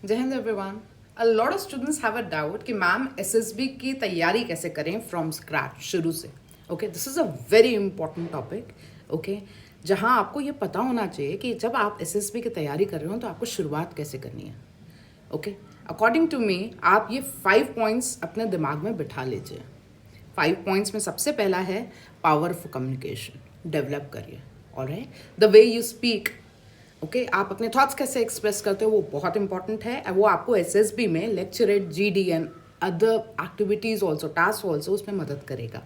जय Hind everyone. A lot of students have a doubt कि ma'am SSB की तैयारी कैसे करें फ्रॉम स्क्रैच, शुरू से। Okay, this is a very important topic. Okay, जहां आपको ये पता होना चाहिए कि जब आप एसएसबी की तैयारी कर रहे हो तो आपको शुरुआत कैसे करनी है। ओके, अकॉर्डिंग टू मी आप ये 5 पॉइंट्स अपने दिमाग में बिठा लीजिए। 5 पॉइंट्स में सबसे पहला है पावर ऑफ कम्युनिकेशन डेवलप करिए। Alright, the way you speak. Okay, आप अपने थॉट्स कैसे एक्सप्रेस करते हो वो बहुत इंपॉर्टेंट है। वो आपको एसएसबी में lecturette, GD and other activities also, task also उसमें मदद करेगा।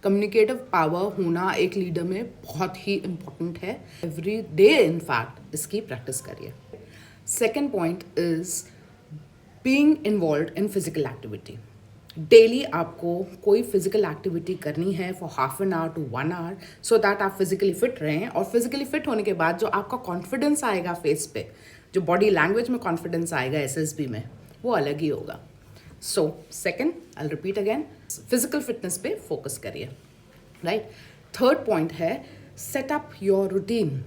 कम्युनिकेटिव पावर होना एक लीडर में बहुत ही इंपॉर्टेंट है। एवरी डे इनफैक्ट इसकी प्रैक्टिस करिए। Second point is being involve in physical activity. Daily आपको कोई फिजिकल एक्टिविटी करनी है for half an hour to 1 hour, so that आप फिजिकली फिट रहें। और फिजिकली फिट होने के बाद जो आपका कॉन्फिडेंस आएगा फेस पे, जो बॉडी लैंग्वेज में कॉन्फिडेंस आएगा एसएसबी में, वो अलग ही होगा। So second, I repeat again, physical fitness पे फोकस करिए। राइट। थर्ड पॉइंट है set up your routine,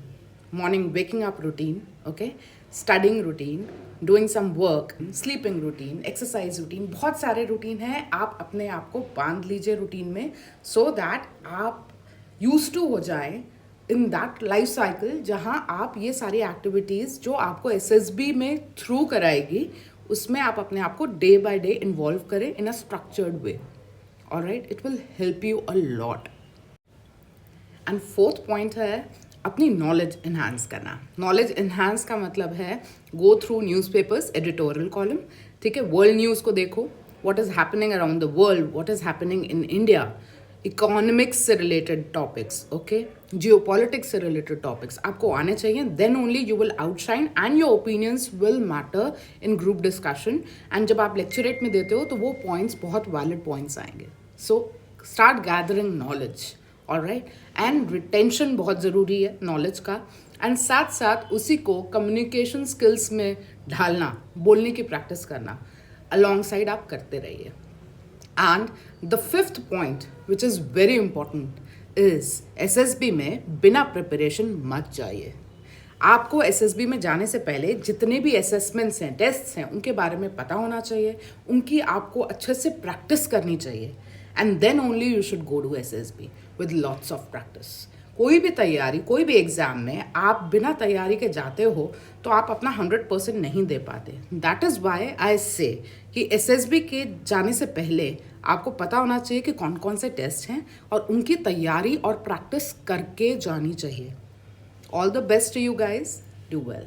morning waking up routine, okay, studying routine, doing some work, sleeping routine, exercise routine। बहुत सारे रूटीन हैं, आप अपने आप को बांध लीजिए रूटीन में, so that आप यूज टू हो जाए इन दैट लाइफ साइकिल जहाँ आप ये सारी एक्टिविटीज़ जो आपको एसएसबी में थ्रू कराएगी उसमें आप अपने आप को डे बाय डे इन्वॉल्व करें in a structured way. Alright, it will help you a lot. And fourth point है अपनी नॉलेज इन्हांस करना। नॉलेज इन्हांस का मतलब है go through newspapers, editorial column, ठीक है, वर्ल्ड न्यूज़ को देखो, what is happening around the world, what is happening in India, economics से रिलेटेड टॉपिक्स, ओके, जियोपॉलिटिक्स से रिलेटेड टॉपिक्स आपको आने चाहिए। Then only you will outshine and your opinions will matter in group discussion. And जब आप lecturette में देते हो तो वो पॉइंट्स बहुत वैलिड पॉइंट्स आएंगे। So start gathering knowledge. Alright, and retention बहुत ज़रूरी है नॉलेज का। एंड साथ साथ उसी को कम्युनिकेशन स्किल्स में ढालना, बोलने की प्रैक्टिस करना अलॉन्ग साइड आप करते रहिए। And the fifth point which is very important is SSB में बिना प्रिपरेशन मत जाइए। आपको एसएसबी में जाने से पहले जितने भी असेसमेंट्स हैं, टेस्ट्स हैं, उनके बारे में पता होना चाहिए, उनकी आपको अच्छे से प्रैक्टिस करनी चाहिए। And then only you should go to SSB with lots of practice. कोई भी तैयारी, कोई भी एग्जाम में आप बिना तैयारी के जाते हो तो आप अपना 100% नहीं दे पाते। दैट इज़ वाई आई से कि एसएसबी के जाने से पहले आपको पता होना चाहिए कि कौन कौन से टेस्ट हैं और उनकी तैयारी और प्रैक्टिस करके जानी चाहिए। All the best to you guys. Do well.